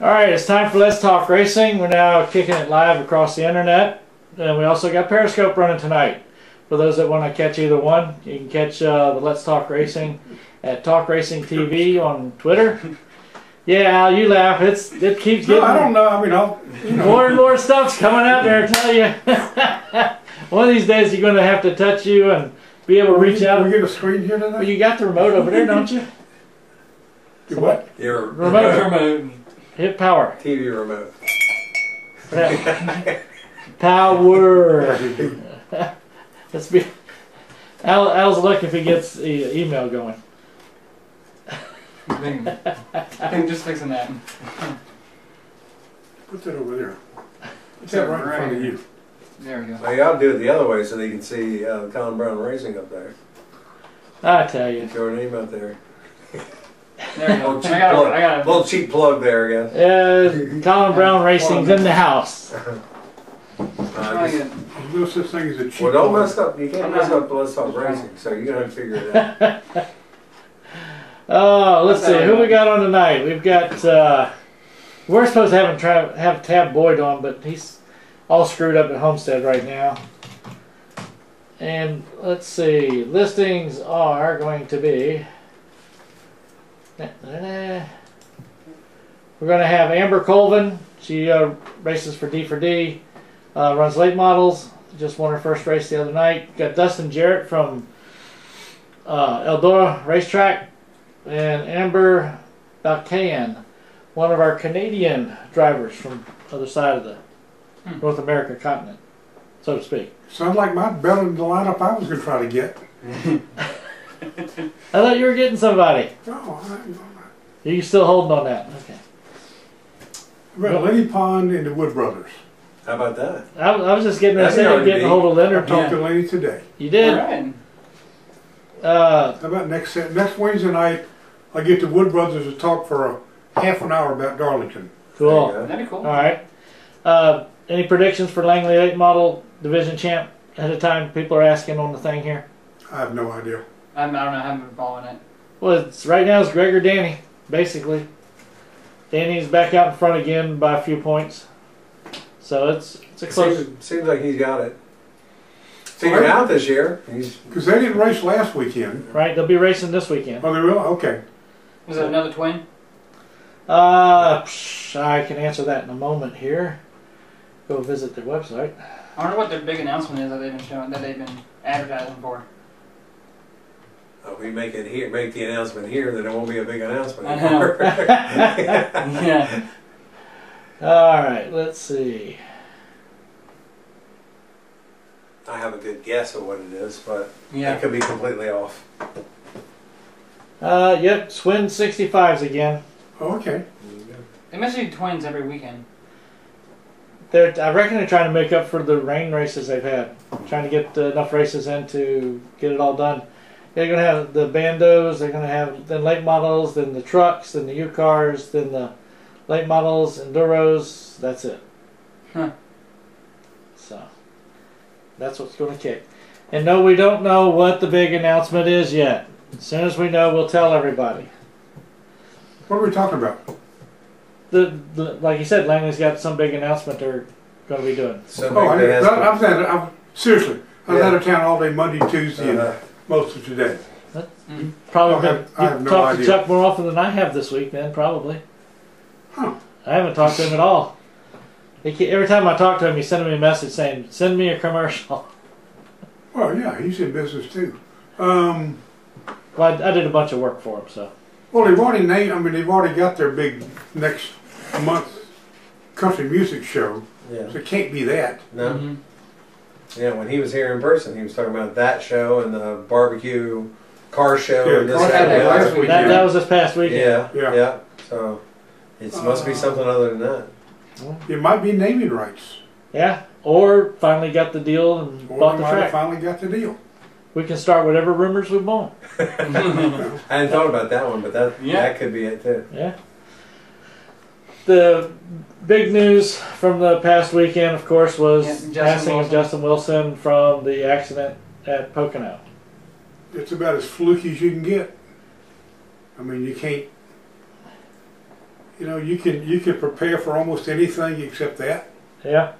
Alright, it's time for Let's Talk Racing. We're now kicking it live across the internet. And we also got Periscope running tonight. For those that want to catch either one, you can catch the Let's Talk Racing at Talk Racing TV on Twitter. Yeah, Al, you laugh. It keeps getting... No, I don't know. I mean, more and more stuff's coming out there, I tell you. One of these days you're going to have to touch you and be able to reach out. Can we get a screen here tonight? Well, you got the remote over there, don't you? Do what? Your remote. Hit power. TV remote. Power. Let's be. Al's lucky if he gets the email going. I'm just fixing that. Put that over there. Put that right in front of you. There we go. Well, y'all do it the other way so they can see Colin Brown Racing up there. I tell you. Throw a name out there. There we go. I got a little cheap plug there, I guess. Yeah, Colin Brown Racing's in the house. There's no such thing as a cheap well, don't plug. mess up. You can't mess up Let's Talk Racing, so you're going to have to figure it out. Oh, let's see. Who we got on tonight? We've got... we're supposed to have Tab Boyd on, but he's all screwed up at Homestead right now. And let's see. Listings are going to be... We're going to have Amber Colvin. She races for D4D, runs late models. Just won her first race the other night. Got Dustin Jarrett from Eldora Racetrack, and Amber Balcaen, one of our Canadian drivers from the other side of the North America continent, so to speak. Sounds like my belt in the lineup I was going to try to get. I thought you were getting somebody. Oh, You still holding on that? Okay. About Lenny Pond and the Wood Brothers. How about that? I was just getting a hold of Leonard. I talked to Lenny today. You did? All right. How about next Wednesday night, I get the Wood Brothers to talk for a half an hour about Darlington. Cool. That'd be cool. All right. Any predictions for Langley 8 Model Division Champ ahead of time? People are asking on the thing here. I have no idea. I don't know. I haven't been following it. Well, right now it's Greg or Danny, basically. Danny's back out in front again by a few points. So it's a close. Seems like he's got it figured out this year. Because they didn't race last weekend. Right, they'll be racing this weekend. Oh, they will? Okay. Was it another twin? I can answer that in a moment here. Go visit their website. I wonder what their big announcement is that they've been showing, that they've been advertising for. If we make the announcement here, then it won't be a big announcement I know. anymore. Yeah. All right, let's see. I have a good guess of what it is, but Yeah. it could be completely off. Yep, Swin 65s again. Oh, okay. They must do twins every weekend. I reckon they're trying to make up for the rain races they've had. Trying to get enough races in to get it all done. They're going to have the bandos, they're going to have then late models, then the trucks, then the U-cars, then the late models, enduros. That's it. Huh. So, that's what's going to kick. And no, we don't know what the big announcement is yet. As soon as we know, we'll tell everybody. What are we talking about? Like you said, Langley's got some big announcement they're going to be doing. So seriously, I was out of town all day Monday, Tuesday, and most of today. Probably I have no talked idea. to Chuck more often than I have this week, then, probably. Huh. I haven't talked to him at all. Every time I talk to him, he's sending me a message saying, send me a commercial. Well, yeah, he's in business too. Well, I did a bunch of work for him, so. Well, they've already they've already got their big next month country music show. Yeah. So it can't be that. No. Yeah, when he was here in person, he was talking about that show and the barbecue car show and this that was this past weekend. Yeah. So it must be something other than that. It might be naming rights. Yeah, or finally got the deal and bought the track. Finally got the deal. We can start whatever rumors we want. I hadn't thought about that one, but that could be it too. Yeah. The big news from the past weekend, of course, was passing of Justin Wilson from the accident at Pocono. It's about as fluky as you can get. I mean, you can't. you know, you can prepare for almost anything except that. Yeah.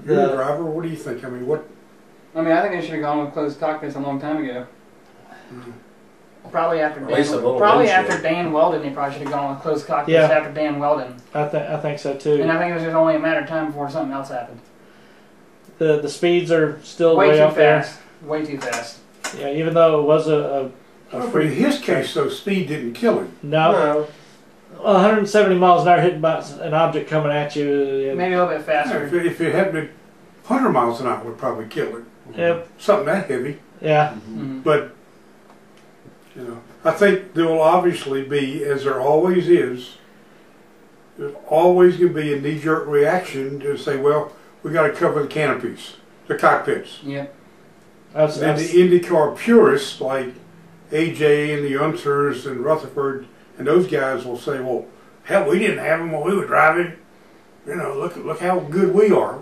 You're a driver. What do you think? I mean, what? I mean, I think they should have gone with closed cockpits a long time ago. Probably after Dan Weldon, they probably should have gone with closed cockpits after Dan Weldon. I think so too. And I think it was just only a matter of time before something else happened. The speeds are still way too up fast. there. Way too fast. Yeah, even though it was but in his case, though, speed didn't kill him. No. 170 miles an hour hitting by an object coming at you. Maybe a little bit faster. Yeah, if it had been 100 miles an hour, would probably kill it. Yep. Something that heavy. Yeah. But, you know, I think there will obviously be, as there always is, there's always going to be a knee-jerk reaction to say, well, we got to cover the canopies, the cockpits. Yep. And the IndyCar purists like AJ and the Unsers and Rutherford and those guys will say, well, hell, we didn't have them when we were driving. You know, look how good we are.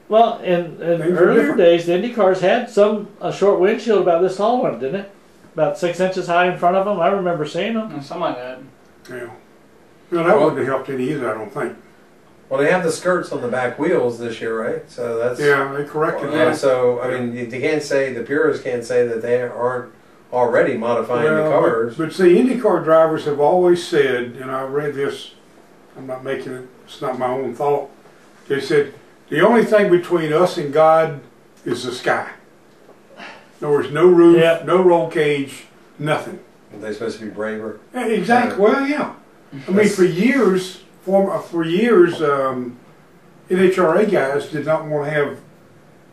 Well, in earlier days, the Indy cars had a short windshield about this tall one, didn't it? About 6 inches high in front of them. I remember seeing them. Something like that. Yeah. Well, that wouldn't have helped any either, I don't think. Well, they have the skirts on the back wheels this year, right? So that's they corrected that. So I mean, you can't say, the purists can't say that they aren't already modifying the cars. But see, IndyCar drivers have always said, and I read this, I'm not making it, it's not my own thought. They said, the only thing between us and God is the sky. In other words, no roof, no roll cage, nothing. Are they supposed to be braver? Yeah, exactly. Well, yeah. I mean, for years, NHRA guys did not want to have,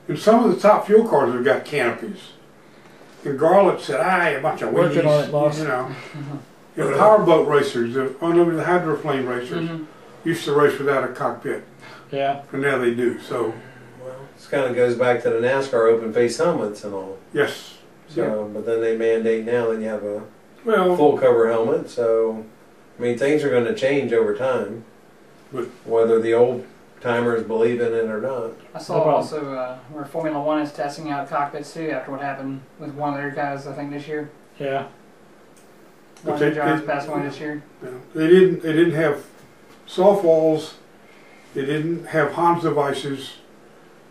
and some of the top fuel cars have got canopies. And Garlett said, a bunch of working on it, boss. You know, powerboat racers, the unlimited hydroplane racers, used to race without a cockpit. Yeah. And now they do. So. Well, this kind of goes back to the NASCAR open face helmets and all. Yes. So, but then they mandate now that you have a full cover helmet. So, I mean, things are going to change over time, whether the old timers believe in it or not. I saw also where Formula One is testing out cockpits too after what happened with one of their guys, I think, this year. Yeah. One of their drivers passed away this year. Yeah. They didn't have soft walls. They didn't have Hans devices.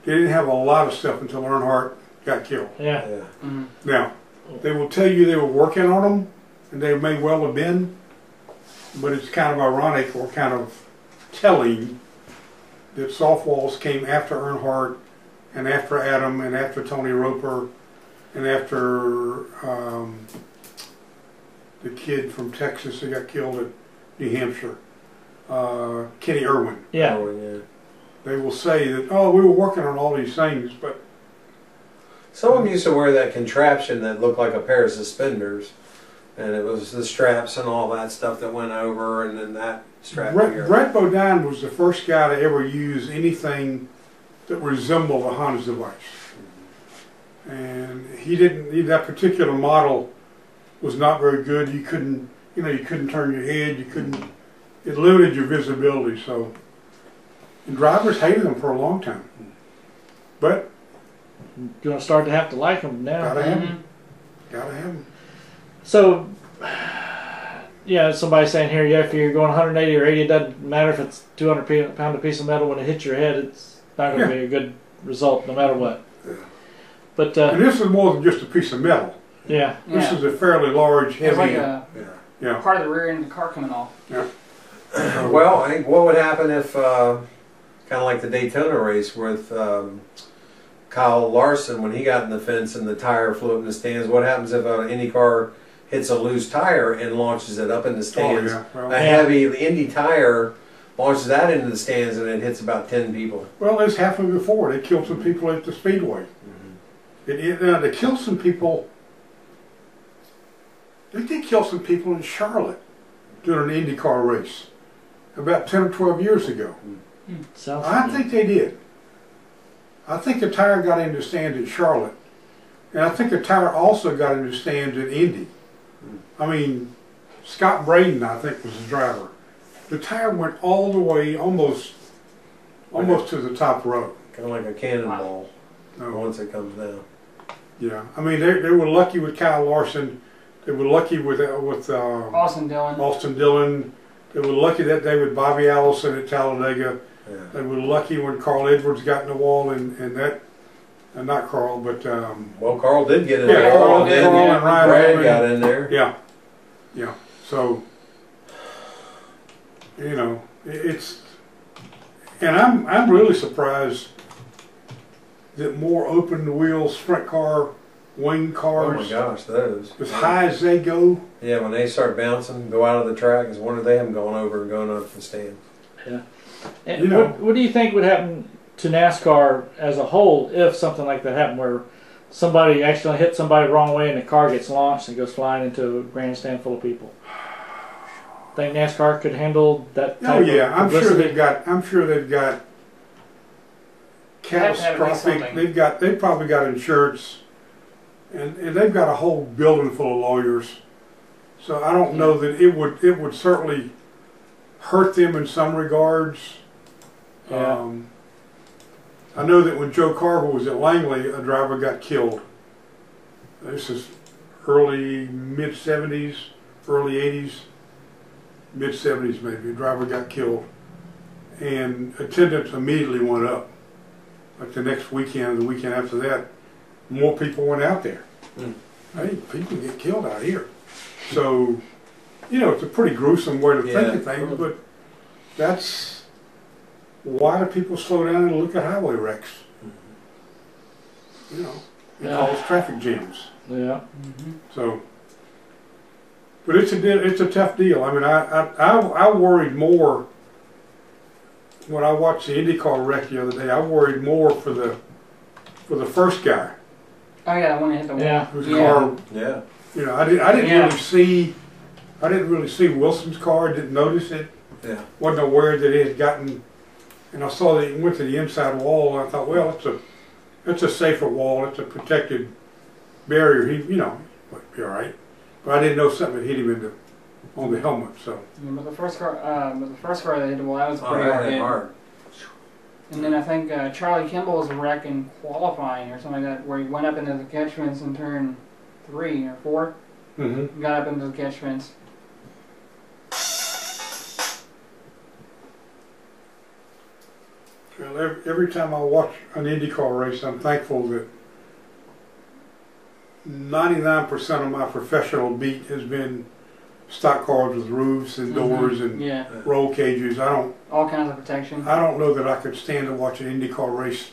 They didn't have a lot of stuff until Earnhardt got killed. Yeah. Now, they will tell you they were working on them, and they may well have been, but it's kind of ironic or kind of telling that soft walls came after Earnhardt and after Adam and after Tony Roper and after the kid from Texas that got killed at New Hampshire, Kenny Irwin. Yeah. They will say that, oh, we were working on all these things, but some of them used to wear that contraption that looked like a pair of suspenders, and it was the straps and all that stuff that went over, and then that strap. Brett Bodine was the first guy to ever use anything that resembled a Hans device, and he didn't. That particular model was not very good. You couldn't turn your head. You couldn't. It limited your visibility. So, and drivers hated them for a long time, but you're going to start to have to like them now. Gotta have them. Gotta have them. So, yeah, somebody's saying here, if you're going 180 or 80, it doesn't matter if it's 200 pound a piece of metal. When it hits your head, it's not going to be a good result, no matter what. Yeah. But and this is more than just a piece of metal. Yeah. This is a fairly large, heavy. It's like part of the rear end of the car coming off. Yeah. Well, I think what would happen if, kind of like the Daytona race with Kyle Larson, when he got in the fence and the tire flew up in the stands, what happens if an Indy car hits a loose tire and launches it up in the stands? A heavy Indy tire launches that into the stands and it hits about 10 people. Well, this happened before. They killed some people at the Speedway. They killed some people. They did kill some people in Charlotte during an IndyCar race about 10 or 12 years ago. I think they did. I think the tire got into stands in Charlotte, and I think the tire also got into stands in Indy. I mean, Scott Braden, I think, was the driver. The tire went all the way, almost to the top row. Kind of like a cannonball once it comes down. Yeah, I mean, they were lucky with Kyle Larson They were lucky with Austin Dillon. Austin Dillon. They were lucky that day with Bobby Allison at Talladega. Yeah. They were lucky when Carl Edwards got in the wall and that. Not Carl, but well, Carl did get in yeah, there. Carl did. and Ryan Brad got in there. Yeah, yeah. So you know, it's, and I'm really surprised that more open wheel sprint car wing cars. Oh my gosh, those as high as they go. Yeah, when they start bouncing, go out of the track, it's wonder they haven't gone over and going up the stand. Yeah. And what do you think would happen to NASCAR as a whole if something like that happened, where somebody accidentally hit somebody the wrong way and the car gets launched and goes flying into a grandstand full of people? Think NASCAR could handle that type Oh yeah, of publicity? I'm sure they've got catastrophic. They've probably got insurance, and they've got a whole building full of lawyers. So I don't know that it would certainly hurt them in some regards. Yeah. I know that when Joe Carver was at Langley, a driver got killed. This is early mid-70s, early 80s, mid-70s maybe. A driver got killed, and attendance immediately went up. Like the next weekend, the weekend after that, more people went out there. Hey, people get killed out here. So, you know, it's a pretty gruesome way to think of things, but that's why do people slow down and look at highway wrecks? You know, it causes traffic jams. Yeah. So, but it's a tough deal. I mean, I worried more when I watched the IndyCar wreck the other day. I worried more for the first guy. Oh yeah, the one that hit the wall. Yeah. Whose car? Yeah. You know, I didn't really see Wilson's car. Didn't notice it. Yeah. Wasn't aware that it had gotten. And I saw that it went to the inside wall, and I thought, well, it's a safer wall. It's a protected barrier. He, you know, might be all right. But I didn't know something had hit him on the helmet. So. Yeah, but the first car that hit the wall, that was pretty hard hit. Hard. And then I think Charlie Kimball was a wreck in qualifying or something like that, where he went up into the catch fence in turn 3 or 4. Mm-hmm. Got up into the catch fence. Well, every time I watch an IndyCar race, I'm thankful that 99% of my professional beat has been stock cars with roofs and doors and roll cages. All kinds of protection. I don't know that I could stand to watch an IndyCar race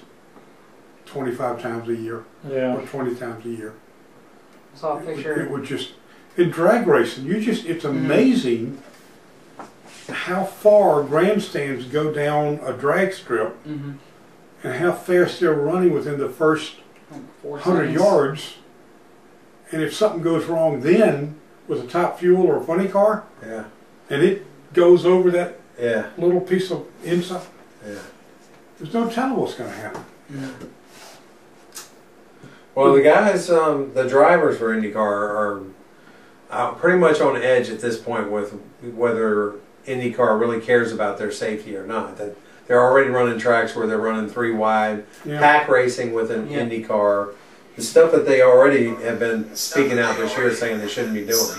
25 times a year or 20 times a year. I saw a picture. It would just, in drag racing, it's amazing how far grandstands go down a drag strip and how fast they're running within the first 100 yards. And if something goes wrong then with a top fuel or a funny car, and it goes over that little piece of inside, there's no telling what's going to happen. Well, the guys, the drivers for IndyCar are pretty much on edge at this point with whether IndyCar really cares about their safety or not. That they're already running tracks where they're running 3 wide, pack racing with an IndyCar. The stuff that they already have been speaking out this year saying they shouldn't be doing.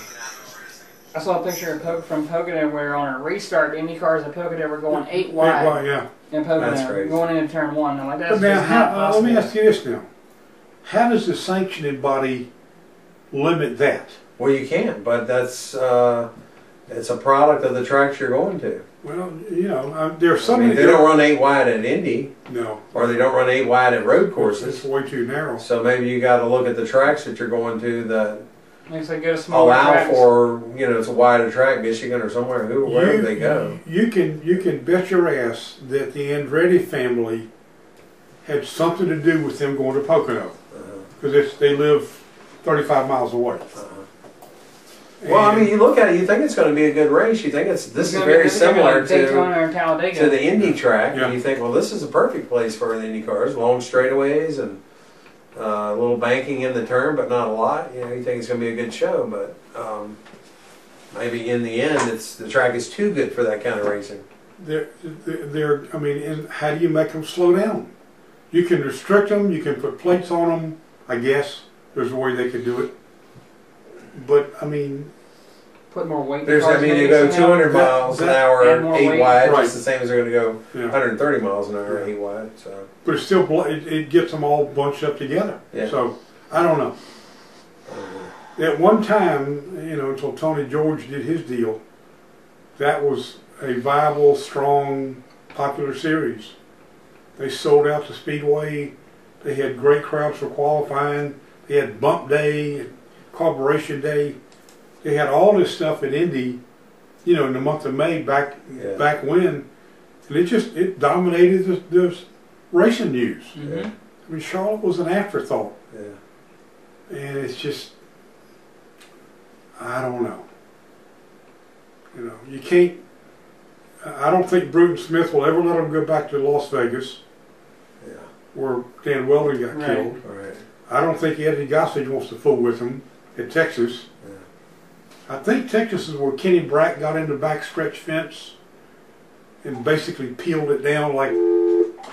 I saw a picture from Pocono where on a restart, IndyCars at Pocono were going 8 wide. 8 wide, in Pocono, going into turn 1. I'm like, that's but now, just not possible. let me ask you this now. How does the sanctioning body limit that? Well, you can't, but that's it's a product of the tracks you're going to. Well, you know, there's some. They don't run 8 wide at Indy. No. Or they don't run 8 wide at road courses. It's way too narrow. So maybe you got to look at the tracks that you're going to that allow tracks for, you know, it's a wider track, Michigan or somewhere, wherever they go. You can bet your ass that the Andretti family had something to do with them going to Pocono, because they live 35 miles away. Well, I mean, you look at it, you think it's going to be a good race. You think this is very similar to the Indy track, and you think, well, this is a perfect place for the Indy cars. Long straightaways and a little banking in the turn, but not a lot. You know, you think it's going to be a good show, but maybe in the end, the track is too good for that kind of racing. I mean, and how do you make them slow down? You can restrict them. You can put plates on them. I guess there's a way they could do it. But I mean, put more weight. There's, I mean, they go 200 miles an hour, add more 8 weight. wide. Right. It's the same as they're going to go yeah. 130 miles an hour, 8 wide. So, But it's still, it gets them all bunched up together. Yeah. So I don't know. At one time, you know, until Tony George did his deal, that was a viable, strong, popular series. They sold out to Speedway. They had great crowds for qualifying. They had bump day, carburation day. They had all this stuff at Indy, you know, in the month of May back when, and it dominated the racing news. Mm-hmm. I mean, Charlotte was an afterthought, yeah. and it's just, I don't know. You know, you can't. I don't think Bruton Smith will ever let them go back to Las Vegas, where Dan Weldon got killed. Right. I don't think Eddie Gossage wants to fool with him at Texas. I think Texas is where Kenny Brack got into backstretch fence and basically peeled it down like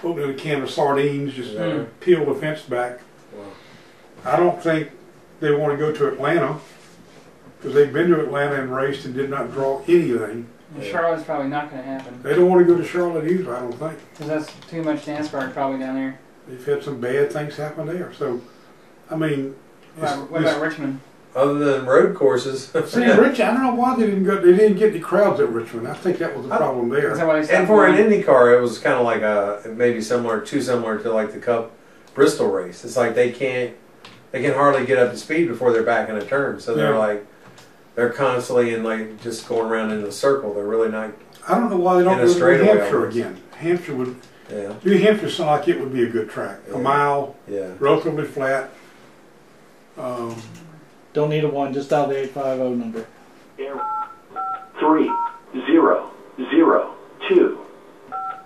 opening a can of sardines, just peeled the fence back. Wow. I don't think they want to go to Atlanta because they've been to Atlanta and raced and did not draw anything. Charlotte's probably not going to happen. They don't want to go to Charlotte either, I don't think. Because that's too much NASCAR probably down there. They've had some bad things happen there. So, I mean... What about Richmond? Other than road courses. See, Richmond, I don't know why they didn't go. They didn't get the crowds at Richmond. I think that was the problem there. Is that what I said? And for an IndyCar, it was kind of like maybe too similar to like the Cup Bristol race. It's like they can hardly get up to speed before they're back in a turn. So they're constantly in like just going around in a circle. They're really not. I don't know why they don't go to New Hampshire again. Hampshire would. Yeah. New Hampshire sounds like it would be a good track. A mile. Yeah. Relatively flat. Don't need a 1, just dial the 850 number. 3002.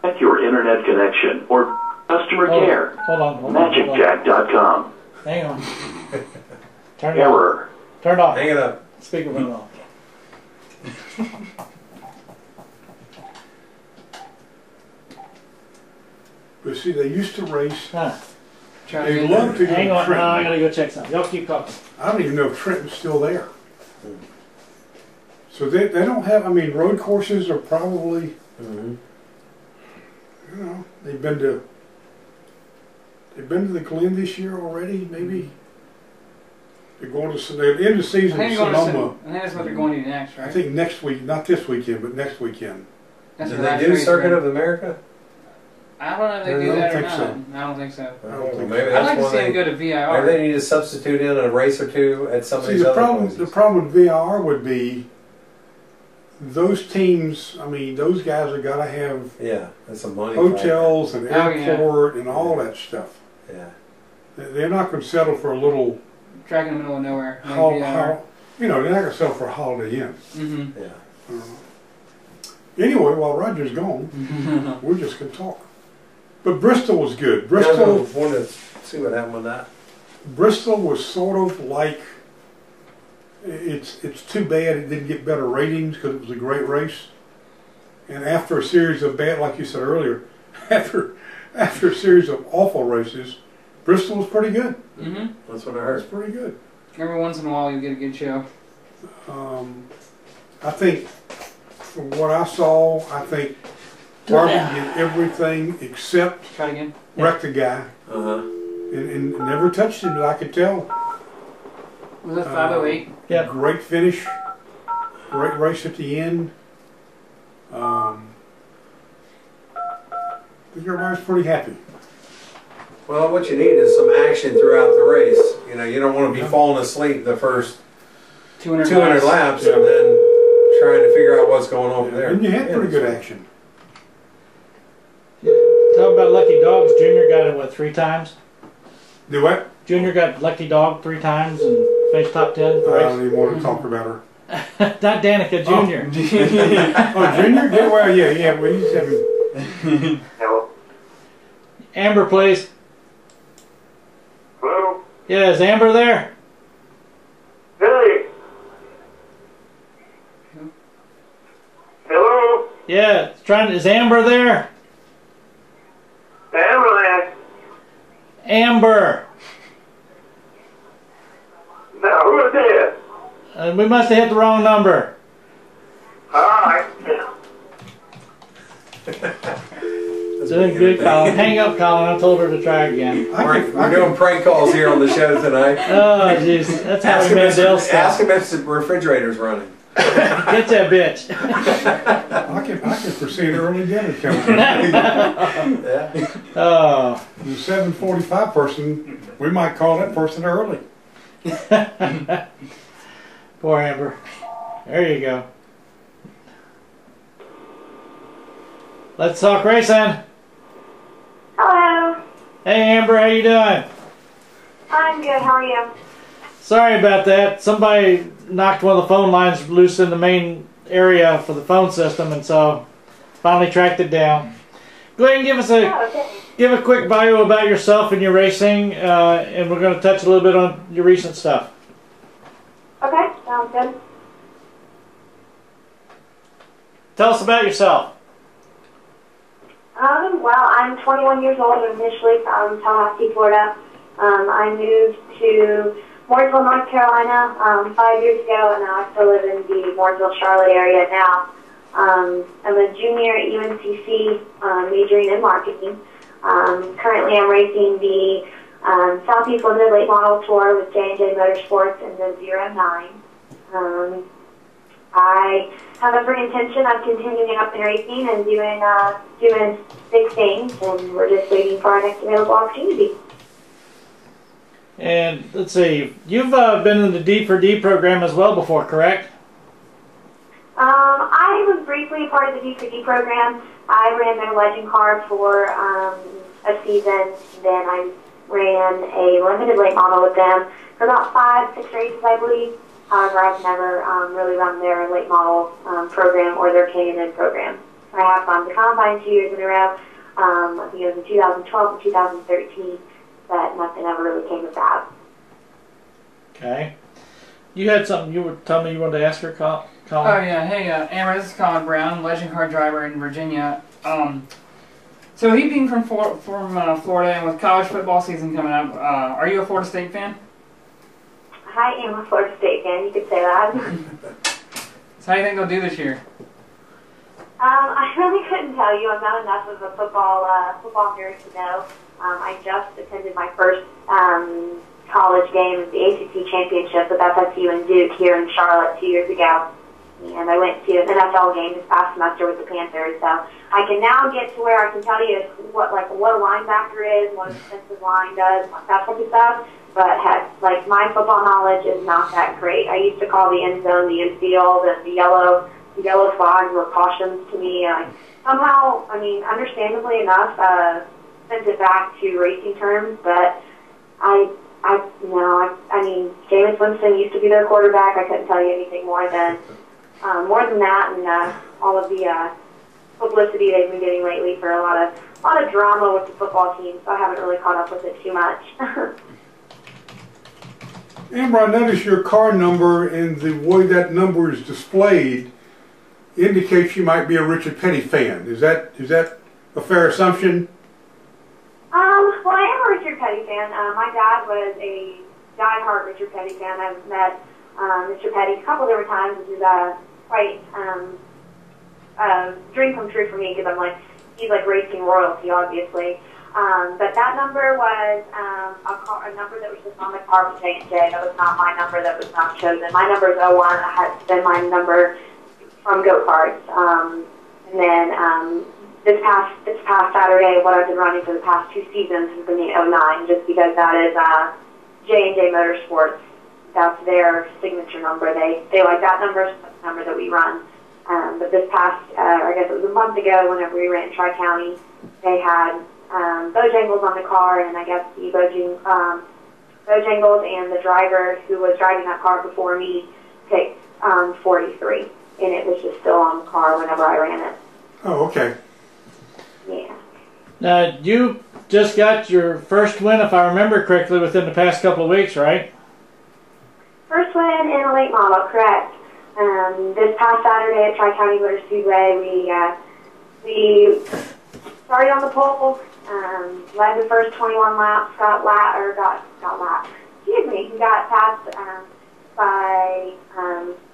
Check your internet connection or customer care. Hold on. MagicJack.com. Hang on. Turn it Error. off. Turn it off. Hang it up. Speaker went off. But see, they used to race. They They love to go Hang to on. Trenton. I gotta go check something. Y'all keep talking. I don't even know if Trenton's still there. So they don't have. I mean, road courses are probably. You know, they've been to the Glen this year already. Maybe they're going to the end of the season in Sonoma. I think that's what they're going to next, right? I think next week, not this weekend, but next weekend. That's Do the they last do race, Circuit right? of America? I don't know if they do that or not. I don't think so. I don't think Maybe so. I'd like to that's see why them go to maybe VIR. they need to substitute in a race or two at some of See, these the other problem places. with VIR would be those teams. I mean, those guys have got to have That's some money. hotels and Oh, airport and all that stuff. Yeah. They're not going to settle for a little Track in the middle of nowhere. Like you know, they're not going to settle for a Holiday Inn. Mm-hmm. Yeah. Anyway, while Roger's gone, we're just going to talk. But Bristol was good. I Bristol wanted to see what happened with that. Bristol was sort of like. It's too bad it didn't get better ratings because it was a great race. And after a series of bad, like you said earlier, after a series of awful races, Bristol was pretty good. Mm-hmm. That's what I It heard. was pretty good. Every once in a while you get a good show. I think, from what I saw, I think Barbie did everything except Try it again. wreck the guy and never touched him that I could tell. Was that 508? Yeah. Great finish, great race at the end. I think everybody's pretty happy. Well, what you need is some action throughout the race. You know, you don't want to be falling asleep the first 200 laps and then trying to figure out what's going on from there. And you had pretty good action. Talk about lucky dogs. Junior got it, what, 3 times? Do what? Junior got lucky dog 3 times and finished top 10 I for race. don't even want to talk about her. Not Danica, Junior. Oh, Junior? Yeah, well, yeah. Well, he's having. Hello. Amber, please. Hello. Yeah, is Amber there? Hey. Hello. Yeah, is Amber there? Amberland. Amber. Now, who is this? We must have hit the wrong number. Alright. Doing good, Colin. Hang up, Colin. I told her to try again. We're doing prank calls here on the show tonight. Oh, jeez. That's how Mandel stuff. Ask him if the refrigerator's running. Get that bitch. I can foresee an early dinner coming. Yeah. Oh. The 7:45 person, we might call that person early. Poor Amber. There you go. Let's talk racing. Hello. Hey Amber, how you doing? I'm good. How are you? Sorry about that. Somebody knocked one of the phone lines loose in the main area for the phone system, and so finally tracked it down. Go ahead and give a quick bio about yourself and your racing, and we're going to touch a little bit on your recent stuff. Okay, sounds good. Tell us about yourself. Well, I'm 21 years old. I'm initially from Tallahassee, Florida. I moved to Mooresville, North Carolina 5 years ago, and now I still live in the Mooresville, Charlotte area now. I'm a junior at UNCC, majoring in marketing. Currently, I'm racing the Southeast Limited Late Model Tour with J&J Motorsports in the 09. I have every intention of continuing up in racing and doing big things, and we're just waiting for our next available opportunity. And let's see, you've been in the D4D program as well before, correct? I was briefly a part of the D4D program. I ran their legend car for a season, then I ran a limited late model with them for about 5-6 races, I believe. However, I've never really run their late model program or their K&N program. I have run the Combine 2 years in a row. I think it was in 2012 and 2013, but nothing ever really came of that. Okay. You had something you were telling me you wanted to ask her, Colin? Oh yeah, hey Amber, this is Colin Brown, legend car driver in Virginia. So he being from Florida, and with college football season coming up, are you a Florida State fan? I am a Florida State fan, you could say that. So how do you think they'll do this year? I really couldn't tell you. I'm not enough of a football nerd to know. I just attended my first college game at the ACC Championship with FSU and Duke here in Charlotte 2 years ago. And I went to an NFL game this past semester with the Panthers. So I can now get to where I can tell you what a linebacker is, what a defensive line does, that type of stuff. But my football knowledge is not that great. I used to call the end zone the infield, and the yellow flags were cautions to me. Somehow, understandably enough, sent it back to racing terms, but Jameis Winston used to be their quarterback. I couldn't tell you anything more than that, and all of the publicity they've been getting lately for a lot of drama with the football team. So I haven't really caught up with it too much. Amber, I noticed your car number and the way that number is displayed indicates you might be a Richard Petty fan. Is that a fair assumption? Well, I am a Richard Petty fan. My dad was a die-hard Richard Petty fan. I've met Mr. Petty a couple different times, which is quite a dream come true for me, because he's like racing royalty, obviously. But that number was a number that was just on the car for J&J. That was not my number that was not chosen. My number is 01. I had been my number from Go Karts. And then this past Saturday, what I've been running for the past 2 seasons has been the 09, just because that is J&J Motorsports. That's their signature number. They like that number, so that's the number that we run. But this past, I guess it was a month ago, whenever we ran Tri-County, they had Bojangles on the car, and I guess the Bojangles and the driver who was driving that car before me picked 43, and it was just still on the car whenever I ran it. Oh, okay. Yeah. Now, you just got your first win, if I remember correctly, within the past couple of weeks, right? First win in a late model, correct. This past Saturday at Tri-County Motor Speedway, we started on the pole, led the first 21 laps, got past by,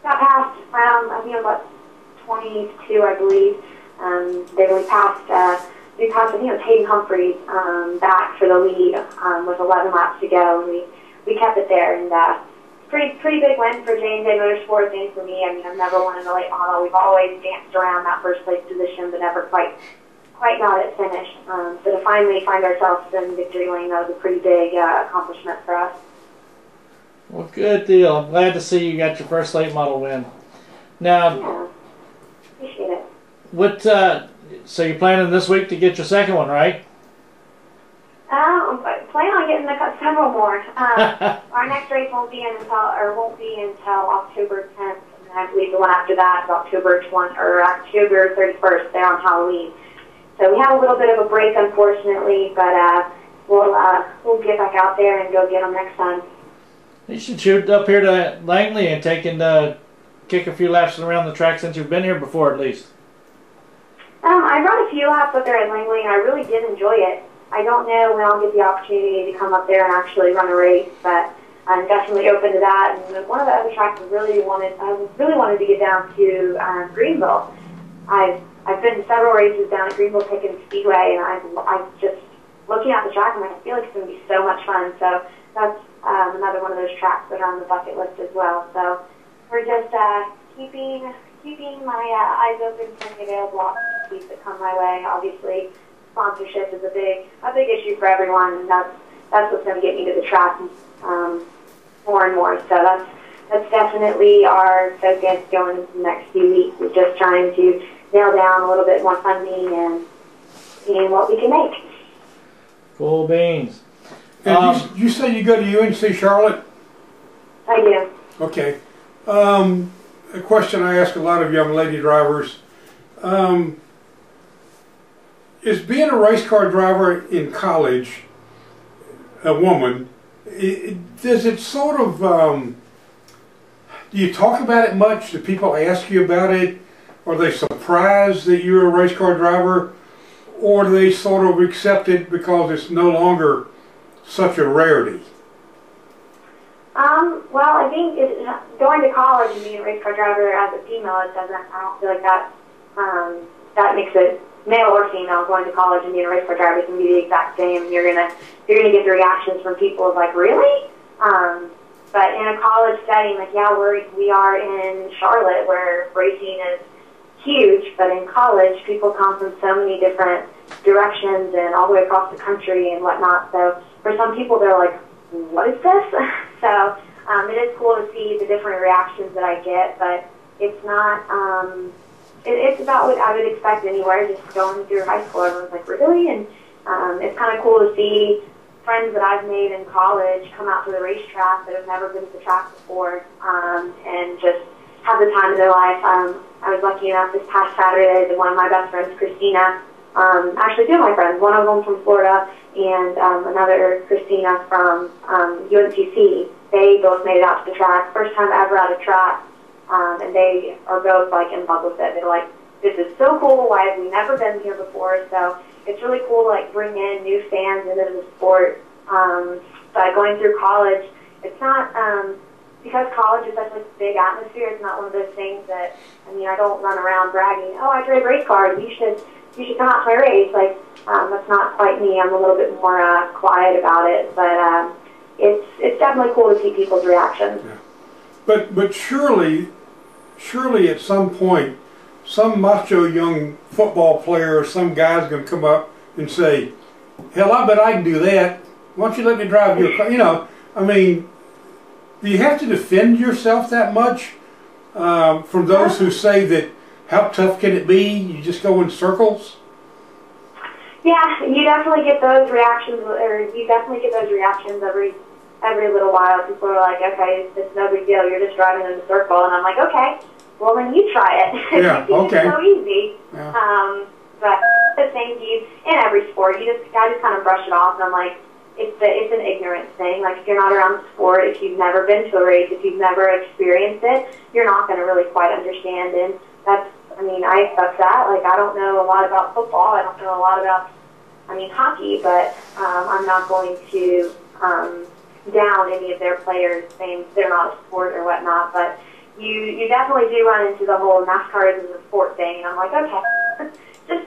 got past around, I think it was about 22, I believe. Then we passed, I think it was Hayden Humphreys, back for the lead, with 11 laps to go, and we kept it there, and, pretty big win for J&J Motorsports and for me. I mean, I've never won in the late model. We've always danced around that first place position, but never quite got it finished. So to finally find ourselves in victory lane, that was a pretty big accomplishment for us. Well, good deal. I'm glad to see you got your first late model win. Now, Yeah, appreciate it. what? So you're planning this week to get your second one, right? I'm planning on getting several more. Our next race won't be until October 10th, and I believe the one after that is October 31st. There on Halloween. So we have a little bit of a break, unfortunately, but we'll get back out there and go get them next time. You should shoot up here to Langley and kick a few laps around the track since you've been here before, at least. I run a few laps up there at Langley, and I really did enjoy it. I don't know when I'll get the opportunity to come up there and actually run a race, but I'm definitely open to that. And one of the other tracks I really wanted to get down to Greenville. I've been to several races down at Greenville taking Speedway, and I'm just looking at the track, and I feel like it's going to be so much fun. So that's another one of those tracks that are on the bucket list as well. So we're just keeping my eyes open for any available opportunities that come my way. Obviously, sponsorship is a big issue for everyone, and that's what's going to get me to the track more and more. So that's definitely our focus going into the next few weeks, is just trying to nail down a little bit more funding and seeing what we can make. Cool beans. And you say you go to UNC Charlotte? I do. Okay. A question I ask a lot of young lady drivers. Is being a race car driver in college, a woman, does it sort of, do you talk about it much? Do people ask you about it? Are they surprised that you're a race car driver? Or do they sort of accept it because it's no longer such a rarity? Well, I think going to college and being a race car driver as a female, I don't feel like that makes it male or female. Going to college and being a race car driver can be the exact same. You're gonna get the reactions from people of like, really? But in a college setting, like, yeah, we are in Charlotte where racing is huge, but in college, people come from so many different directions and all the way across the country and whatnot. So for some people, they're like, what is this? So it is cool to see the different reactions that I get, but it's not, it's about what I would expect anywhere, just going through high school. Everyone's like, really? And it's kind of cool to see friends that I've made in college come out to the racetrack that have never been to the track before, and just have the time of their life. I was lucky enough this past Saturday that one of my best friends, Christina, actually two of my friends, one of them from Florida and another, Christina, from UNCC. They both made it out to the track, first time ever at a track, and they are both like in love with it. They're like, this is so cool, why have we never been here before? So it's really cool to like bring in new fans into the sport. But going through college, it's not, because college is such a big atmosphere, it's not one of those things that, I mean, I don't run around bragging, oh, I drive race cars, you should come out to my race. Like, that's not quite me. I'm a little bit more quiet about it, but it's definitely cool to see people's reactions. Yeah. But surely at some point, some macho young football player or some guy's going to come up and say, hell, I bet I can do that. Why don't you let me drive your car? You know, I mean, do you have to defend yourself that much from those who say that, how tough can it be? You just go in circles? Yeah, you definitely get those reactions, every little while. People are like, okay, it's no big deal. You're just driving in a circle. And I'm like, okay, well, then you try it. Yeah, okay. It's so easy. Yeah. But the same to you in every sport. I just kind of brush it off, and I'm like, it's an ignorance thing. Like, if you're not around the sport, if you've never been to a race, if you've never experienced it, you're not going to really quite understand. And that's, I mean, I accept that. Like, I don't know a lot about football. I don't know a lot about, hockey, but I'm not going to down any of their players, saying they're not a sport or whatnot, but you definitely do run into the whole NASCAR is a sport thing, and I'm like, okay, just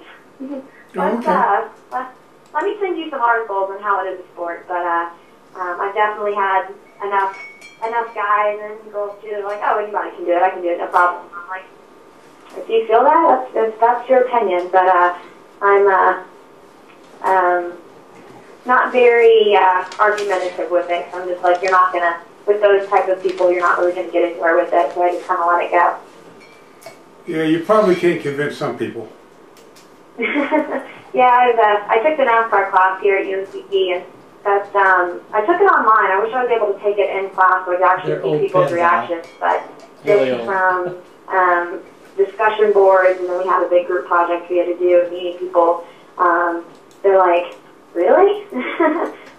let me send you some articles on how it is a sport. But I've definitely had enough guys and girls too that are like, oh, anybody can do it. I can do it, no problem. I'm like, if you feel that, that's your opinion. But I'm not very argumentative with it. So I'm just like, you're not gonna, with those type of people, you're not really gonna get anywhere with it. So I just kind of let it go. Yeah, you probably can't convince some people. Yeah, I took the NASCAR class here at UNCG, and that's I took it online. I wish I was able to take it in class so I could actually see people's reactions, but just from discussion boards, and then we had a big group project we had to do, and meeting people. They're like, really?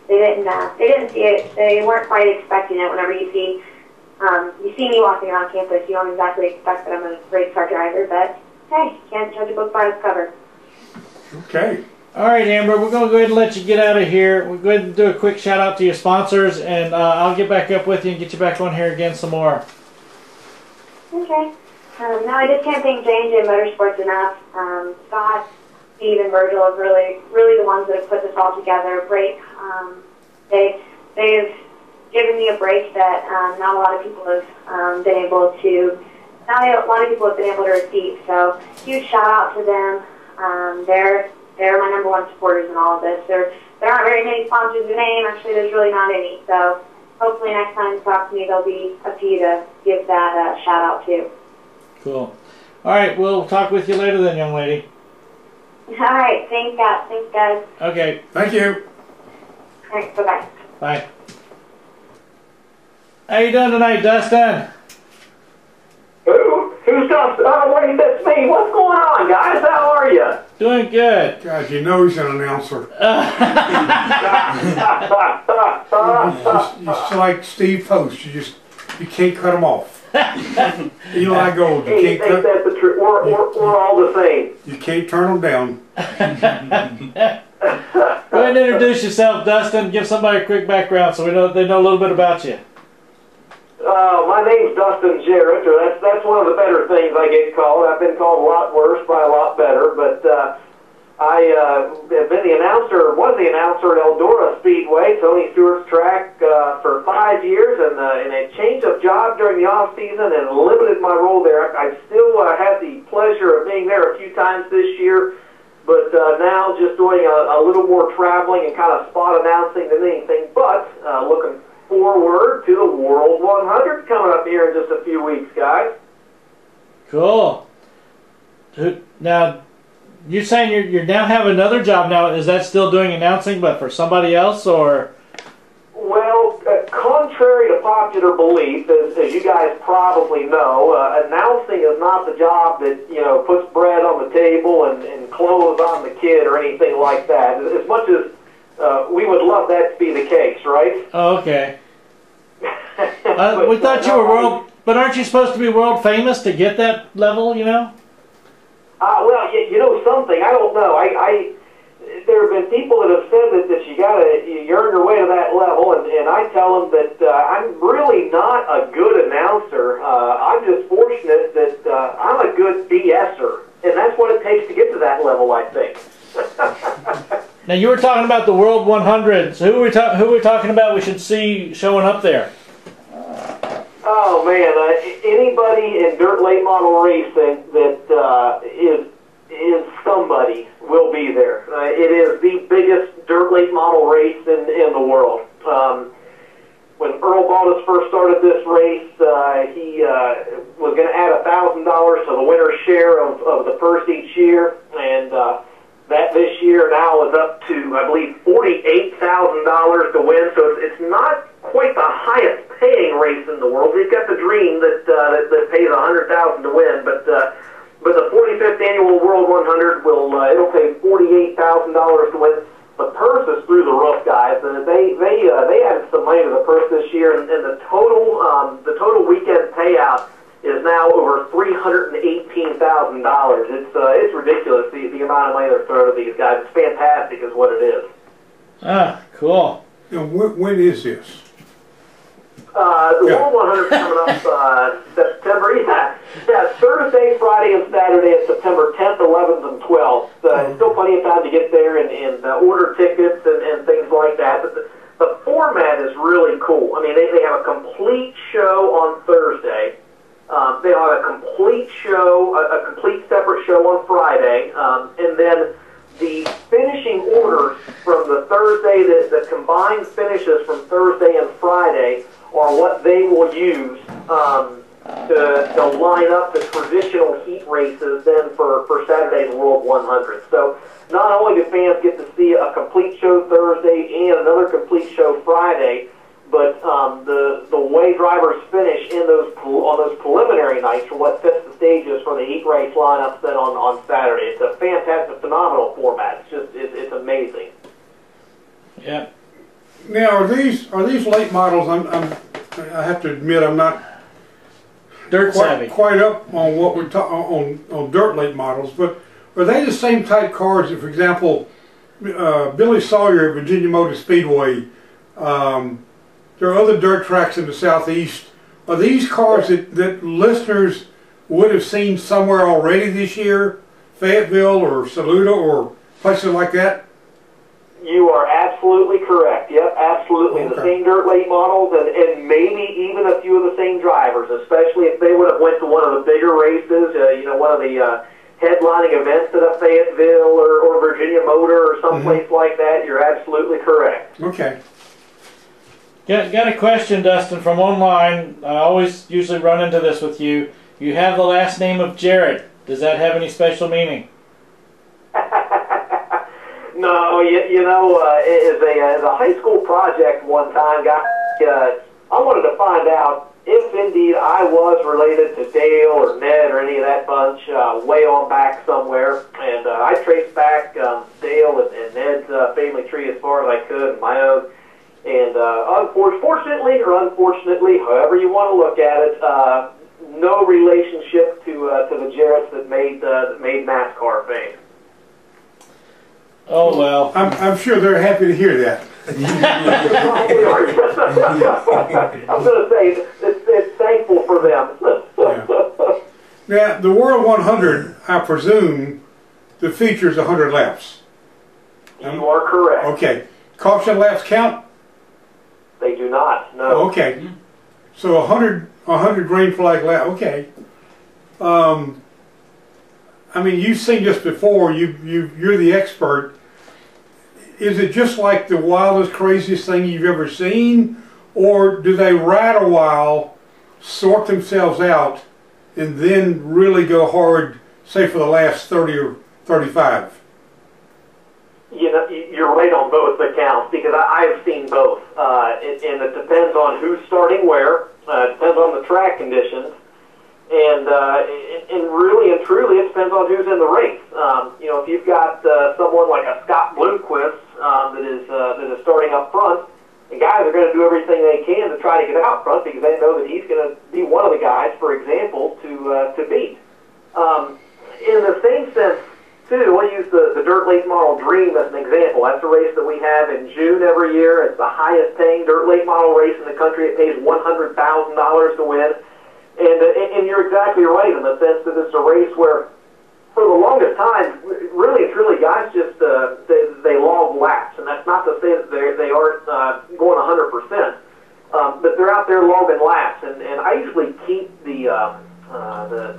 They didn't see it. They weren't quite expecting it. Whenever you see me walking around campus, you don't exactly expect that I'm a race car driver, but hey, can't judge a book by its cover. Okay. All right, Amber, we're going to go ahead and let you get out of here. We'll go ahead and do a quick shout out to your sponsors, and I'll get back up with you and get you back on here again some more. Okay. No, I just can't thank J&J Motorsports enough. Scott, Steve, and Virgil are really the ones that have put this all together. Break. They've given me a break that not a lot of people have been able to. Not a lot of people have been able to receive. So huge shout out to them. They're my number one supporters in all of this. There aren't very many sponsors to name. Actually, there's really not any. So hopefully next time you talk to me, there'll be a few to give that shout out to. Cool. All right, we'll talk with you later then, young lady. All right. Thanks, guys. Okay. Thank you. All right. Bye-bye. Bye. How you doing tonight, Dustin? Who's Dustin? Oh, wait, that's me. What's going on, guys? How are you? Doing good. God, you know he's an announcer. You're like Steve Post. You can't cut him off. Eli Gold. You can't cut. That's the truth. We're all the same. You can't turn them down. Go ahead and introduce yourself, Dustin. Give somebody a quick background so they know a little bit about you. My name's Dustin Jarrett, or that's one of the better things I get called. I've been called a lot worse by a lot better, but I have been was the announcer at Eldora Speedway, Tony Stewart's track, for 5 years, and a change of job during the off season and limited my role there. I still had the pleasure of being there a few times this year, but now just doing a little more traveling and kind of spot announcing than anything, but looking forward to the World 100 coming up here in just a few weeks, guys. Cool. Now, you're saying you now have another job now. Is that still doing announcing, but for somebody else, or? Well, contrary to popular belief, as you guys probably know, announcing is not the job that puts bread on the table and clothes on the kid or anything like that. As much as we would love that to be the case, right? Oh, okay. We thought you were world, but aren't you supposed to be world famous to get that level? Well, you know something. I don't know. There have been people that have said that you earn your way to that level, and I tell them that I'm really not a good announcer. I'm just fortunate that I'm a good BSer, and that's what it takes to get to that level, I think. Now, you were talking about the World 100. So who are we talking about we should see showing up there? Oh, man. Anybody in dirt late model racing that is somebody will be there. It is the biggest dirt late model race in the world. When Earl Baldus first started this race, he was going to add $1,000 to the winner's share of the purse each year, and that this year now is up to, I believe, $48,000 to win. So it's not quite the highest paying race in the world. He's got the dream that pays $100,000 to win, but the 45th annual World 100 it'll pay $48,000 to win. The purse is through the roof, guys. They added some money to the purse this year, and the total weekend payout is now over $318,000. It's ridiculous the amount of money they're throwing at these guys. It's fantastic, is what it is. Ah, cool. Now, when is this? The World 100 is coming up September. Yeah, Thursday, Friday, and Saturday is September 10th, 11th, and 12th. Still plenty of time to get there and order tickets and things like that. But the format is really cool. I mean, they have a complete show on Thursday. They have a complete show, a complete separate show on Friday, and then the finishing orders from the Thursday, the combined finishes from Thursday and Friday are what they will use to line up the traditional heat races then for Saturday's World 100. So not only do fans get to see a complete show Thursday and another complete show Friday, but the way drivers finish in on those preliminary nights are what sets the stages for the heat race lineups then on Saturday. It's a fantastic, phenomenal format. It's amazing. Yeah. Now, are these late models? I have to admit, I'm not quite up on what we're on dirt late models, but are they the same type cars that, for example, Billy Sawyer at Virginia Motor Speedway? There are other dirt tracks in the southeast. Are these cars that listeners would have seen somewhere already this year? Fayetteville or Saluda or places like that? You are absolutely correct. Yep, absolutely. Okay. The same dirt late models and maybe even a few of the same drivers, especially if they would have went to one of the bigger races, one of the headlining events at a Fayetteville or Virginia Motor or someplace like that. You're absolutely correct. Okay. Got a question, Dustin, from online. I always usually run into this with you. You have the last name of Jarrett. Does that have any special meaning? No, as a high school project one time, I wanted to find out if indeed I was related to Dale or Ned or any of that bunch way on back somewhere. And I traced back Dale and Ned's family tree as far as I could in my own. And fortunately or unfortunately, however you want to look at it, no relationship to the Jarretts that made NASCAR fame. Oh well. I'm sure they're happy to hear that. I'm going to say it's thankful for them. Yeah. Now, the World 100, I presume, the features 100 laps. You are correct. Okay. Caution laps count? They do not, no. Oh, okay. So 100 green flag lap. Okay. I mean, you've seen this before. You're the expert. Is it just like the wildest, craziest thing you've ever seen, or do they ride a while, sort themselves out, and then really go hard, say for the last 30 or 35? You're right on both accounts because I've seen both, and it depends on who's starting where. It depends on the track conditions, and really and truly, it depends on who's in the race. If you've got someone like a Scott Bloomquist that is starting up front, the guys are going to do everything they can to try to get out front because they know that he's going to be one of the guys, for example, to beat. In the same sense, too, we'll use the Dirt Late Model Dream as an example. That's a race that we have in June every year. It's the highest paying Dirt Late Model race in the country. It pays $100,000 to win. And you're exactly right in the sense that it's a race where, for the longest time, really and truly, guys just they log laps, and that's not to say that they aren't going 100%, but they're out there logging laps. And I usually keep the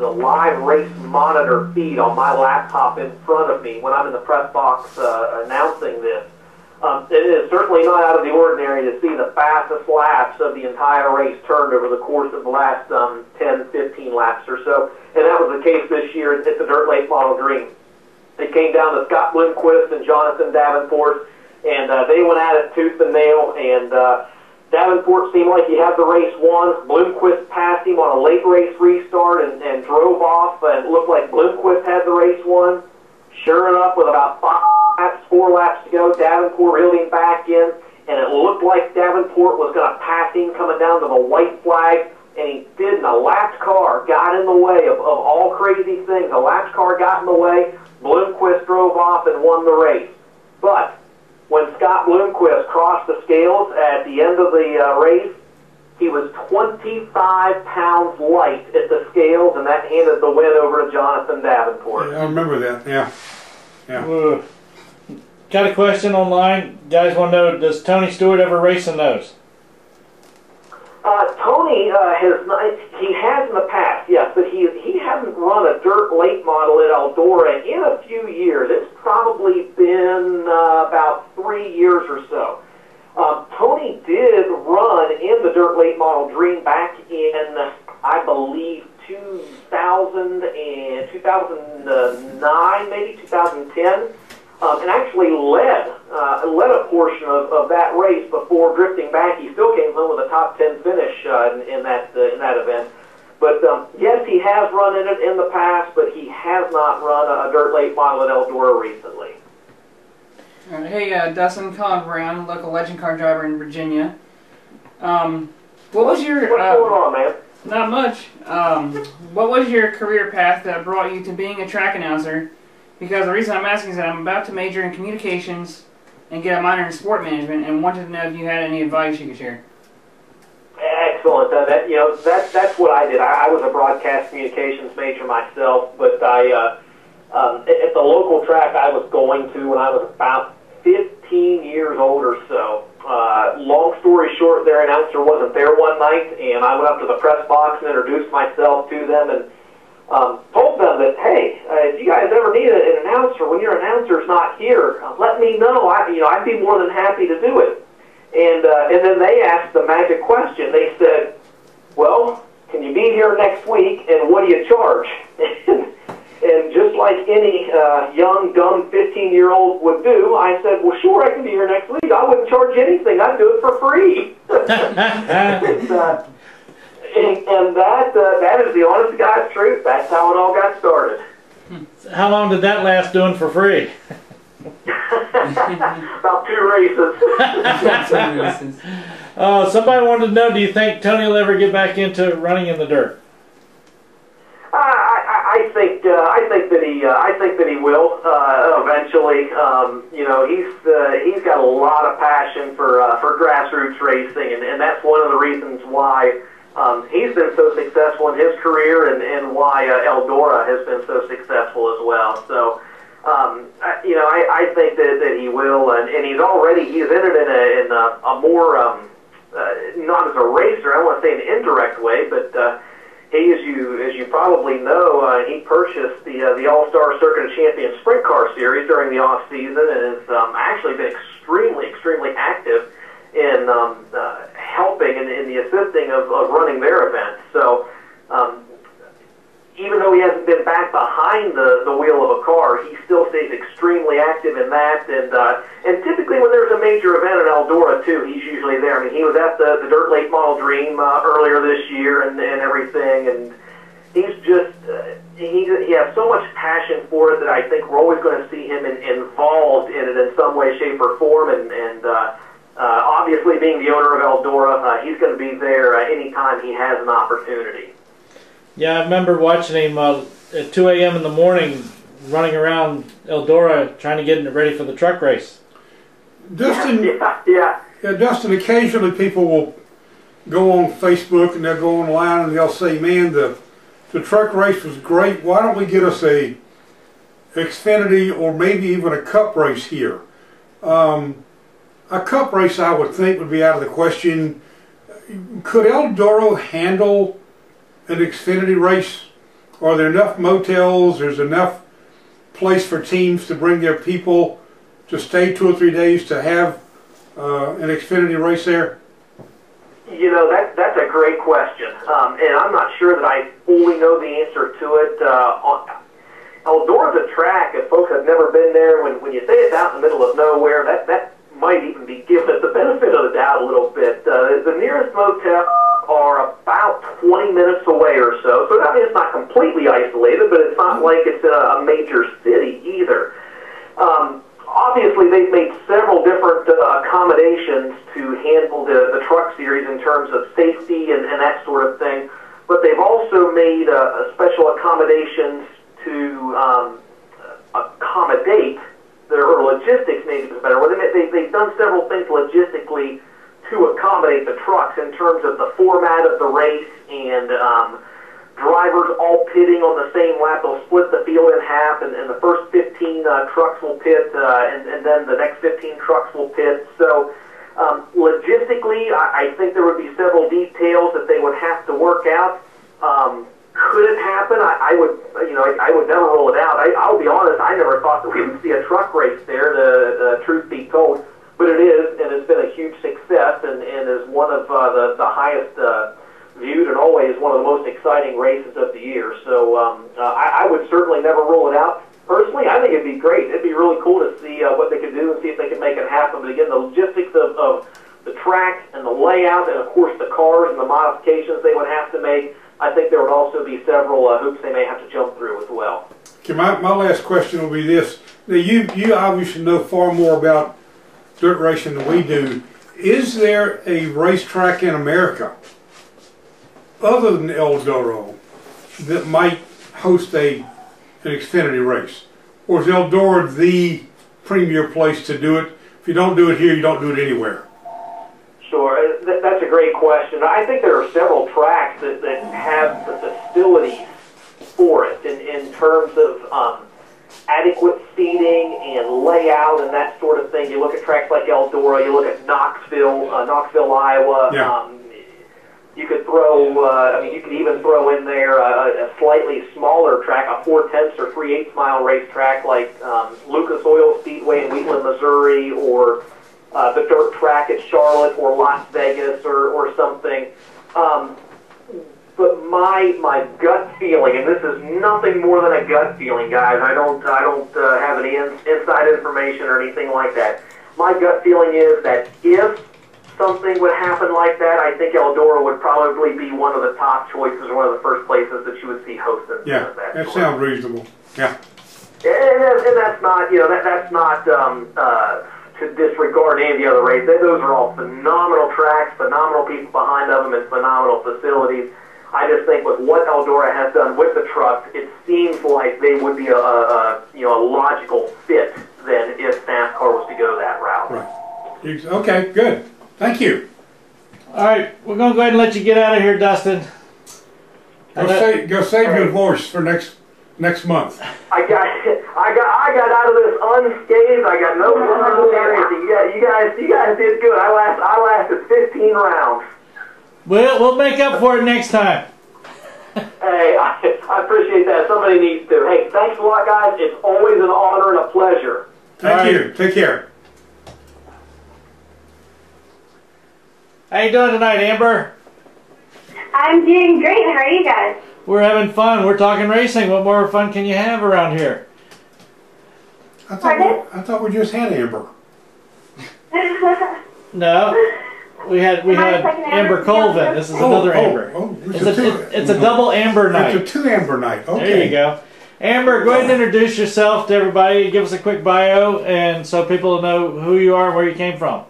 live race monitor feed on my laptop in front of me when I'm in the press box announcing this. It is certainly not out of the ordinary to see the fastest laps of the entire race turned over the course of the last 10, 15 laps or so. And that was the case this year at the Dirt Late Model Dream. It came down to Scott Bloomquist and Jonathan Davenport, and they went at it tooth and nail, and Davenport seemed like he had the race won. Bloomquist passed him on a late race restart and drove off, and it looked like Bloomquist had the race won. Sure enough, with about 4 laps to go, Davenport reeled him back in, and it looked like Davenport was going to pass him coming down to the white flag, and he didn't. A lapped car got in the way of all crazy things. A lapped car got in the way. Bloomquist drove off and won the race. But when Scott Bloomquist crossed the scales at the end of the race, he was 25 pounds light at the scales, and that handed the win over to Jonathan Davenport. Yeah, I remember that. Yeah. Got a question online. Guys want to know, does Tony Stewart ever race in those? Tony he has in the past, yes, but he hasn't run a dirt late model at Eldora in a few years. It's probably been about 3 years or so. Tony did run in the dirt late model dream back in, I believe, 2009, maybe 2010. And actually led a portion of that race before drifting back. He still came home with a top 10 finish in that event. But yes, he has run in it in the past, but he has not run a dirt late model at Eldora recently. All right. Hey, Dustin, Colvin Brown, local legend car driver in Virginia. What was your what's going on, man? Not much. What was your career path that brought you to being a track announcer? Because the reason I'm asking is that I'm about to major in communications and get a minor in sport management, and wanted to know if you had any advice you could share. Excellent. That's what I did. I was a broadcast communications major myself, but at the local track I was going to when I was about 15 years old or so. Long story short, their announcer wasn't there one night, and I went up to the press box and introduced myself to them and told them that, hey, if you guys ever need an announcer, when your announcer's not here, let me know. I'd be more than happy to do it. And then they asked the magic question. They said, well, can you be here next week, and what do you charge? And just like any young, dumb 15-year-old would do, I said, well, sure, I can be here next week. I wouldn't charge you anything. I'd do it for free. And that is the honest to God's truth. That's how it all got started. How long did that last doing for free? About 2 races. Somebody wanted to know, do you think Tony will ever get back into running in the dirt? I think that he will eventually. He's got a lot of passion for grassroots racing, and that's one of the reasons why he's been so successful in his career, and why Eldora has been so successful as well. So, I think that he will, and he's entered in a more not as a racer, I don't want to say an indirect way, but he, as you probably know, he purchased the All-Star Circuit of Champions Sprint Car Series during the off season, and has actually been extremely active in helping and in the assisting of running their events. So even though he hasn't been back behind the wheel of a car, he still stays extremely active in that. And typically when there's a major event at Eldora too, he's usually there. I mean, he was at the Dirt Late Model Dream earlier this year and everything, and he's just he has so much passion for it that I think we're always going to see him involved in it in some way, shape, or form. And obviously, being the owner of Eldora, he's going to be there anytime he has an opportunity. Yeah, I remember watching him at 2 a.m. in the morning running around Eldora trying to get it ready for the truck race. Dustin, yeah. Dustin, occasionally people will go on Facebook and they'll go online and they'll say, man, the truck race was great. Why don't we get us a Xfinity or maybe even a Cup race here? A Cup race, I would think, would be out of the question. Could Eldora handle an Xfinity race? Are there enough motels? There's enough place for teams to bring their people to stay 2 or 3 days to have an Xfinity race there? You know, that's a great question, and I'm not sure that I fully know the answer to it. Eldora's a track, if folks have never been there, when you say it's out in the middle of nowhere, that might even be given it the benefit of the doubt a little bit. The nearest motel are about 20 minutes away or so, so I mean, it's not completely isolated, but it's not like it's a major city either. Obviously, they've made several different accommodations to handle the truck series in terms of safety and that sort of thing, but they've also made special accommodations to accommodate or logistics maybe is better. They've done several things logistically to accommodate the trucks in terms of the format of the race and drivers all pitting on the same lap. They'll split the field in half, and the first 15 trucks will pit, and then the next 15 trucks will pit. So logistically, I think there would be several details that they would have to work out. Could it happen? I would never rule it out. I'll be honest, I never thought that we would see a truck race there, the truth be told. But it is, and it's been a huge success, and is one of the highest viewed and always one of the most exciting races of the year. So I would certainly never rule it out. Personally, I think it'd be great. It'd be really cool to see what they could do and see if they can make it happen. But again, the logistics of the track and the layout, and of course the cars and the modifications they would have to make, I think there would also be several hoops they may have to jump through as well. Okay, my last question will be this. Now, you obviously know far more about dirt racing than we do. Is there a racetrack in America other than Eldora that might host an Xfinity race? Or is Eldora the premier place to do it? If you don't do it here, you don't do it anywhere. Sure, that's a great question. I think there are several tracks that have the facilities for it in terms of adequate seating and layout and that sort of thing. You look at tracks like Eldora, you look at Knoxville, Iowa. Yeah. You could throw, you could even throw in there a slightly smaller track, a 4/10 or 3/8 mile racetrack like Lucas Oil Speedway in Wheatland, Missouri, or the dirt track at Charlotte or Las Vegas or something. But my gut feeling, and this is nothing more than a gut feeling, guys. I don't have any inside information or anything like that. My gut feeling is that if something would happen like that, I think Eldora would probably be one of the top choices, or one of the first places that you would see hosting. Yeah, that sounds reasonable. Yeah. And that's not, that's not to disregard any of the other races. Those are all phenomenal tracks, phenomenal people behind them, and phenomenal facilities. I just think with what Eldora has done with the trucks, it seems like they would be a logical fit then if NASCAR was to go that route. Right. Okay, good. Thank you. All right, we're going to go ahead and let you get out of here, Dustin. Go save your voice for next month. I got out of this unscathed. I got no problems or anything. You guys did good. I lasted 15 rounds. We'll make up for it next time. Hey, I appreciate that. Somebody needs to. Hey, thanks a lot, guys. It's always an honor and a pleasure. Thank you. Take care. How you doing tonight, Amber? I'm doing great. How are you guys? We're having fun. We're talking racing. What more fun can you have around here? I thought we just had Amber. No. We had Amber Colvin. This is another Amber. It's a double Amber night. It's a 2 Amber night. Okay. There you go. Amber, go ahead and introduce yourself to everybody. Give us a quick bio, and so people know who you are and where you came from.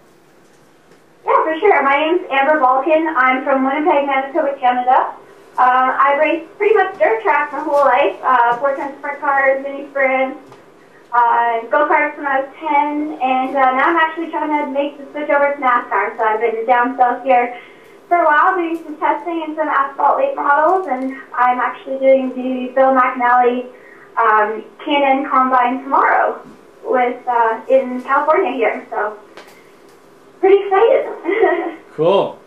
Yeah, for sure. My name's Amber Balcaen. I'm from Winnipeg, Manitoba, Canada. I've raced pretty much dirt tracks my whole life. 4-ton sprint cars, mini sprints, go-karts when I was 10, and now I'm actually trying to make the switch over to NASCAR. So I've been down south here for a while doing some testing and some asphalt late models, and I'm actually doing the Bill McAnally K&N Combine tomorrow in California here. So pretty excited. Cool.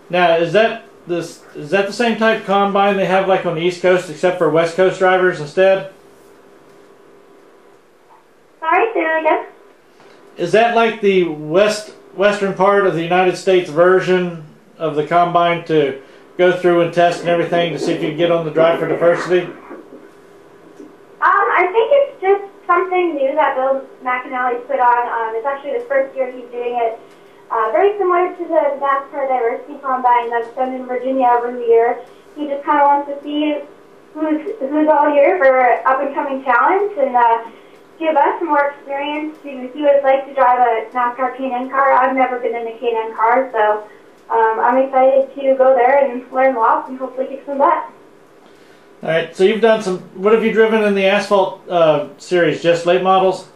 Now, is that the same type combine they have like on the East Coast, except for West Coast drivers instead? Sorry, say that again. Is that like the western part of the United States version of the combine to go through and test and everything to see if you can get on the Drive for Diversity? I think it's just something new that Bill McAnally's put on. It's actually the first year he's doing it. Very similar to the NASCAR Diversity Combine that's done in Virginia every year. He just kind of wants to see who's all here for up-and-coming talent and give us more experience to see what it's like to drive a NASCAR K&N car. I've never been in a K&N car, so I'm excited to go there and learn lots and hopefully kick some butt. All right, so you've done what have you driven in the asphalt series? Just late models?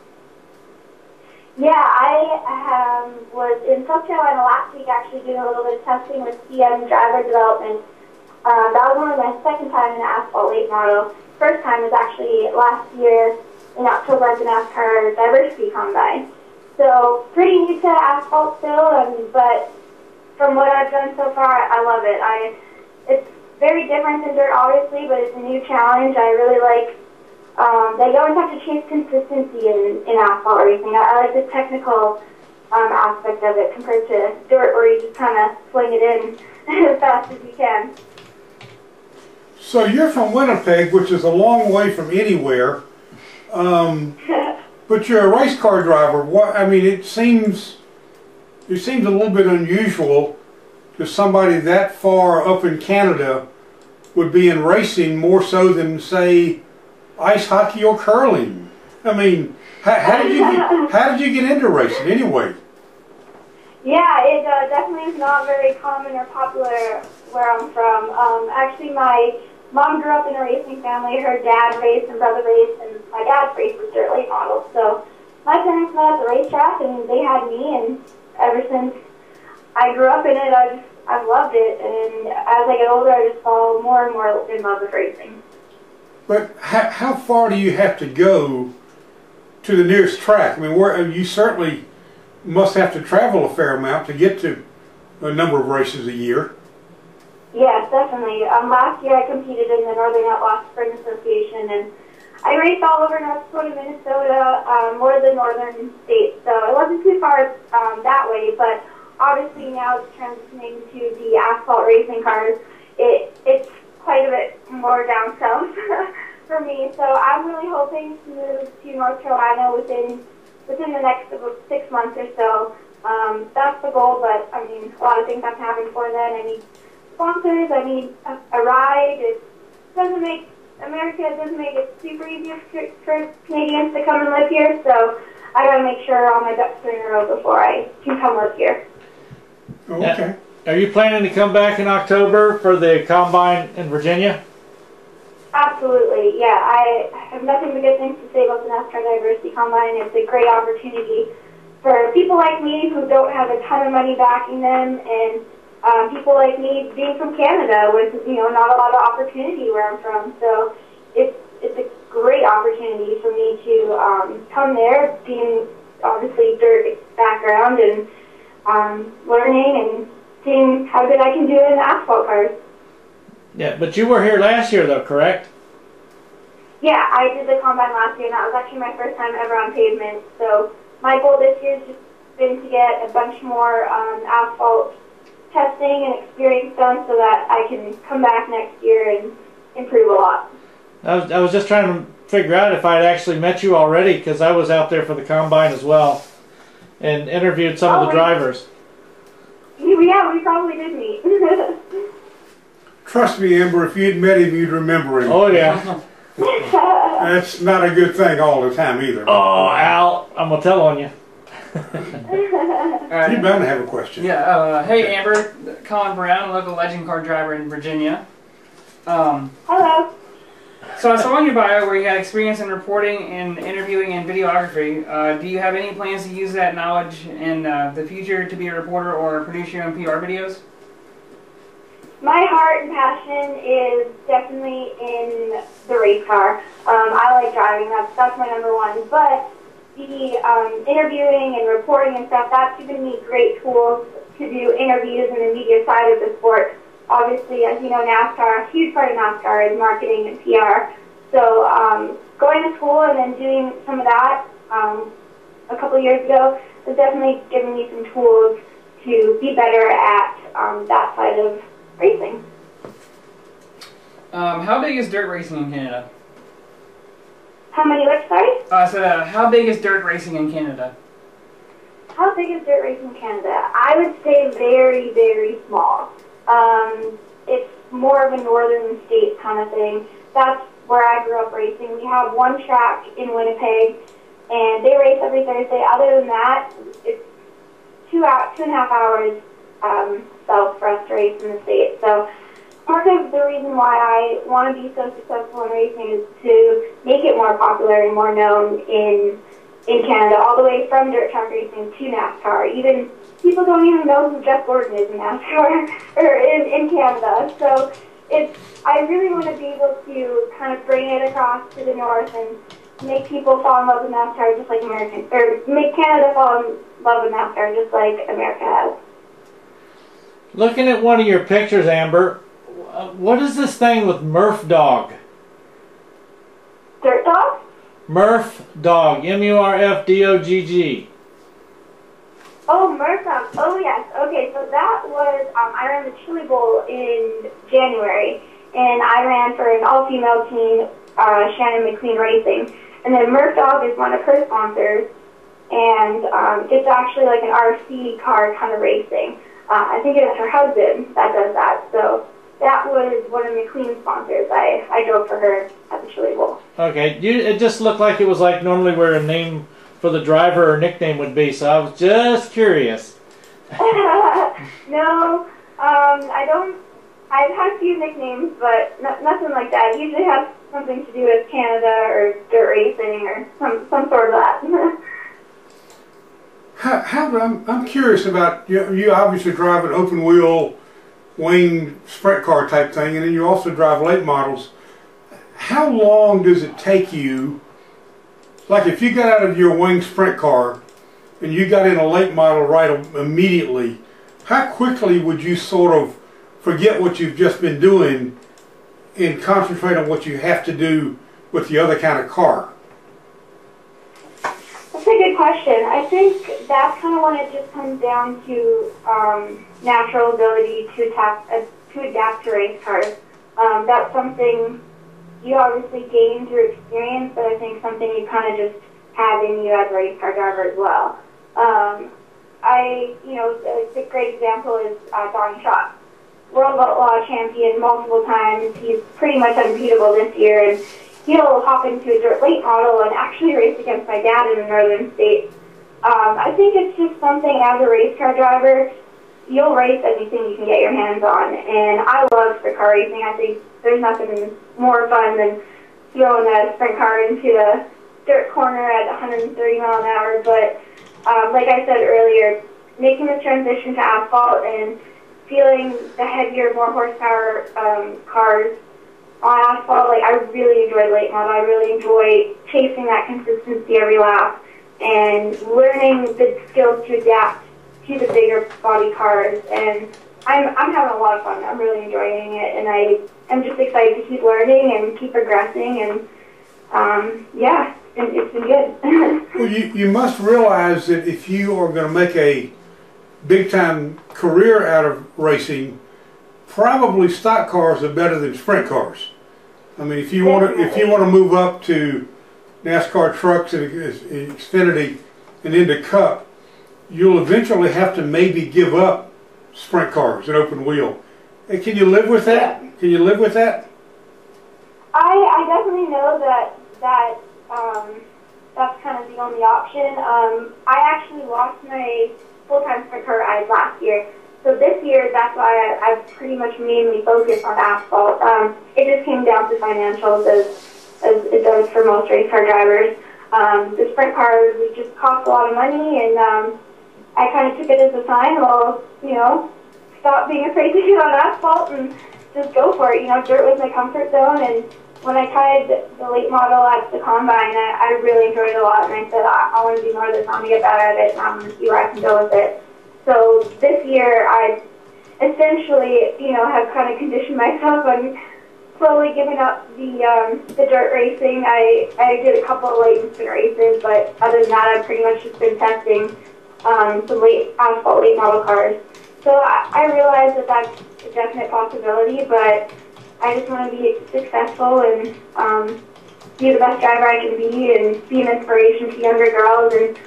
Yeah, I was in South Carolina last week actually doing a little bit of testing with CM driver development. That was only my second time in an asphalt late model. First time was actually last year in October at the NASCAR Diversity Combine. So pretty new to asphalt still, but from what I've done so far, I love it. It's very different than dirt, obviously, but it's a new challenge. I really like that you always have to chase consistency in asphalt racing. I like the technical aspect of it compared to dirt where you just kind of swing it in as fast as you can. So you're from Winnipeg, which is a long way from anywhere, but you're a race car driver. I mean, it seems a little bit unusual that somebody that far up in Canada would be in racing more so than, say, ice hockey or curling. I mean, how did you get into racing anyway? Yeah, it definitely is not very common or popular where I'm from. Actually, my mom grew up in a racing family. Her dad raced and brother raced, and my dad raced with dirt late models. So my parents met at the racetrack, and they had me, and ever since I grew up in it, I've loved it. And as I get older, I just fall more and more in love with racing. But how far do you have to go to the nearest track? I mean, you certainly must have to travel a fair amount to get to a number of races a year. Yes, definitely. Last year I competed in the Northern Outlaw Spring Association, and I raced all over North Dakota, Minnesota, more of the northern states, so it wasn't too far that way, but obviously now it's transitioning to the asphalt racing cars. It's quite a bit more down south for me, so I'm really hoping to move to North Carolina within the next 6 months or so. That's the goal, but I mean, a lot of things have to happen before then. I need sponsors, I need a ride. America doesn't make it super easy for Canadians to come and live here, so I gotta make sure all my ducks are in a row before I can come live here. Oh, okay. Are you planning to come back in October for the Combine in Virginia? Absolutely, yeah. I have nothing but good things to say about the NASCAR Diversity Combine. It's a great opportunity for people like me who don't have a ton of money backing them, and people like me being from Canada with not a lot of opportunity where I'm from. So it's a great opportunity for me to come there, being obviously dirt background, and learning and seeing how good I can do it in asphalt cars. Yeah, but you were here last year though, correct? Yeah, I did the Combine last year, and that was actually my first time ever on pavement. So my goal this year has just been to get a bunch more asphalt testing and experience done so that I can come back next year and improve a lot. I was just trying to figure out if I'd actually met you already, because I was out there for the Combine as well and interviewed some of the drivers. Yeah, we probably did meet. Trust me, Amber, if you'd met him, you'd remember him. Oh, yeah. That's not a good thing all the time either. Oh, Al, I'm going to tell on you. You're bound to have a question. Yeah, hey Amber, Colin Brown, local legend car driver in Virginia. Hello. So I saw in your bio where you had experience in reporting and interviewing and videography. Do you have any plans to use that knowledge in the future to be a reporter or produce your own PR videos? My heart and passion is definitely in the race car. I like driving, that's my number one, but the interviewing and reporting and stuff, that's given me great tools to do interviews in the media side of the sport. Obviously, as you know, NASCAR, a huge part of NASCAR is marketing and PR. So going to school and then doing some of that a couple years ago has definitely given me some tools to be better at that side of racing. How big is dirt racing in Canada? How many which, sorry? So how big is dirt racing in Canada? How big is dirt racing in Canada? I would say very, very small. It's more of a northern state kind of thing. That's where I grew up racing. We have one track in Winnipeg, and they race every Thursday. Other than that, it's 2.5 hours south for us to race in the state. So part of the reason why I want to be so successful in racing is to make it more popular and more known in in Canada, all the way from dirt track racing to NASCAR. Even people don't even know who Jeff Gordon is in NASCAR or in Canada. So I really want to be able to kind of bring it across to the north and make people fall in love with NASCAR just like Americans, or make Canada fall in love with NASCAR just like America has. Looking at one of your pictures, Amber, what is this thing with Murph Dog? Dirt Dog? Murph Dog, M-U-R-F-D-O-G-G. Oh, Murph Dog. Oh, yes. Okay, so that was, I ran the Chili Bowl in January, and I ran for an all-female team, Shannon McQueen Racing. And then Murph Dog is one of her sponsors, and it's actually like an RC car kind of racing. I think it was her husband that does that. So that was one of McQueen's sponsors. I drove for her at the Chili Bowl. Okay, it just looked like it was like normally where a name for the driver or nickname would be, so I was just curious. No, I don't. I've had a few nicknames, but nothing like that. It usually has something to do with Canada or dirt racing or some sort of that. I'm curious about, you obviously drive an open wheel wing sprint car type thing, and then you also drive late models. How long does it take you, like if you got out of your wing sprint car and you got in a late model right immediately, how quickly would you sort of forget what you've just been doing and concentrate on what you have to do with the other kind of car? That's a good question. I think that's kind of when it just comes down to natural ability to adapt to race cars. That's something you obviously gain through experience, but I think something you kind of just have in you as a race car driver as well. A great example is Donnie Schatz, World Outlaw champion multiple times. He's pretty much unbeatable this year, and he'll hop into a dirt late model and actually race against my dad in the northern states. I think it's just something as a race car driver, you'll race anything you can get your hands on. And I love sprint car racing. I think there's nothing more fun than throwing a sprint car into a dirt corner at 130 miles an hour. But like I said earlier, making the transition to asphalt and feeling the heavier, more horsepower cars on asphalt, like I really enjoy late model. I really enjoy chasing that consistency every lap and learning the skills to adapt to the bigger body cars. And I'm having a lot of fun. I'm really enjoying it, and I'm just excited to keep learning and keep progressing. And yeah, it's been good. Well, you must realize that if you are going to make a big-time career out of racing, probably stock cars are better than sprint cars. I mean, if you want to move up to NASCAR trucks and Xfinity and into Cup, you'll eventually have to maybe give up sprint cars and open wheel. Hey, can you live with that? Yeah. Can you live with that? I definitely know that's kind of the only option. I actually lost my full-time sprint car ride last year. So this year, that's why I've pretty much mainly focused on asphalt. It just came down to financials as it does for most race car drivers. The sprint cars just cost a lot of money, and I kind of took it as a sign, well, stop being afraid to get on asphalt and just go for it. Dirt was my comfort zone, and when I tried the late model at the Combine, I really enjoyed it a lot, and I said, I want to do more of this, I want to get better at it, and I'm going to see where I can go with it. So this year, I essentially, have kind of conditioned myself on slowly giving up the dirt racing. I did a couple of late sprint races, but other than that, I've pretty much just been testing some asphalt late model cars. So I realize that that's a definite possibility, but I just want to be successful and be the best driver I can be and be an inspiration to younger girls. And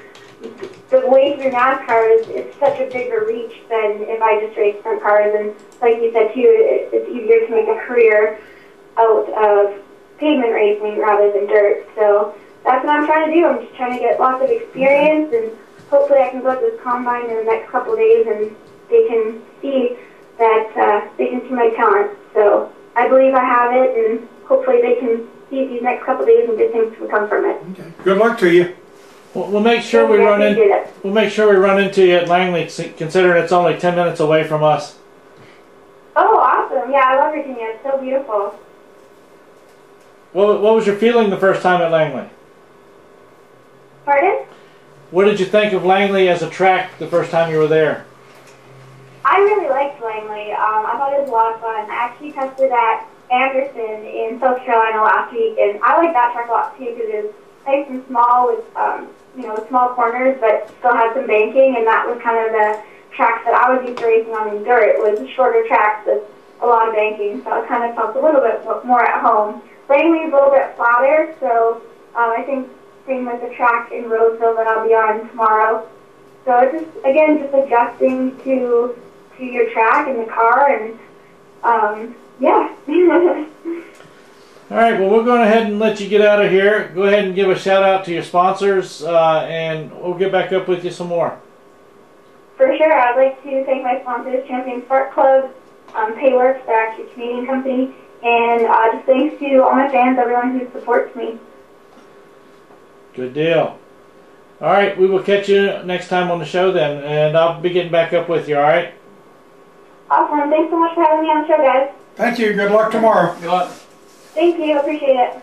the way through NASCAR is such a bigger reach than if I just race sprint cars. And like you said too, it's easier to make a career out of pavement racing rather than dirt. So that's what I'm trying to do. I'm just trying to get lots of experience, and hopefully I can go to this Combine in the next couple of days and they can see that they can see my talent. So I believe I have it, and hopefully they can see these next couple of days and good things can come from it. Okay. Good luck to you. We'll make sure we run in. We'll make sure we run into you at Langley, considering it's only 10 minutes away from us. Oh, awesome! Yeah, I love Virginia. It's so beautiful. What was your feeling the first time at Langley? Pardon? What did you think of Langley as a track the first time you were there? I really liked Langley. I thought it was a lot of fun. I actually tested at Anderson in South Carolina last week, and I like that track a lot too because it's nice and small with small corners, but still had some banking, and that was kind of the tracks that I was used to racing on in dirt. It was shorter tracks with a lot of banking, so I kind of felt a little bit more at home. Langley is a little bit flatter, so I think same with the track in Roseville that I'll be on tomorrow. So it's just adjusting to your track and the car, and yeah. All right, well, we're going ahead and let you get out of here. Go ahead and give a shout out to your sponsors, and we'll get back up with you some more. For sure. I'd like to thank my sponsors, Champion Spark Club, Payworks, they're actually a Canadian company, and just thanks to all my fans, everyone who supports me. Good deal. All right, we will catch you next time on the show then, and I'll be getting back up with you, all right? Awesome. Thanks so much for having me on the show, guys. Thank you. Good luck tomorrow. Good luck. Thank you. Appreciate it.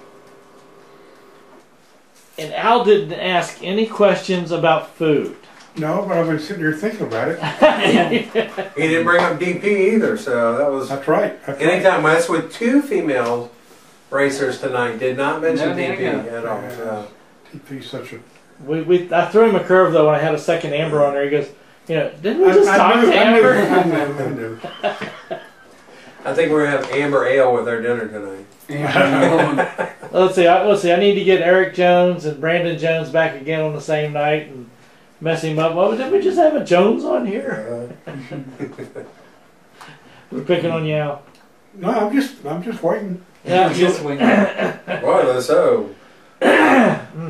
And Al didn't ask any questions about food. No, but I've been sitting here thinking about it. He didn't bring up DP either, so that was... That's right. Anytime, that's with two female racers tonight, did not mention No, DP yeah. at all. So. DP's such a... I threw him a curve, though, when I had a second Amber on there. He goes, didn't we just talk to Amber? I knew. I think we're going to have Amber Ale with our dinner tonight. Let's see. I need to get Eric Jones and Brandon Jones back again on the same night and mess him up. Well, didn't we just have a Jones on here? We're picking on you, Al. No, I'm just waiting. Yeah, Just wait. Well, so...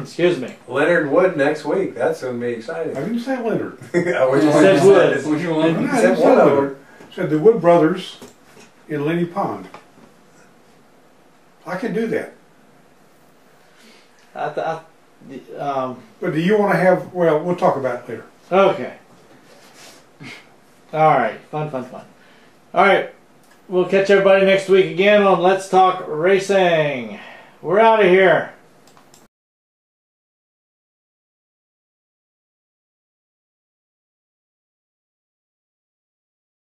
excuse me. Leonard Wood next week. That's going to be I exciting. didn't say Leonard. I was You said Wood. Which No, one? I You didn't said say one of Leonard. I said the Wood brothers in Lenny Pond. I can do that. But do you want to have... Well, we'll talk about it later. Okay. All right. Fun. All right. We'll catch everybody next week again on Let's Talk Racing. We're out of here.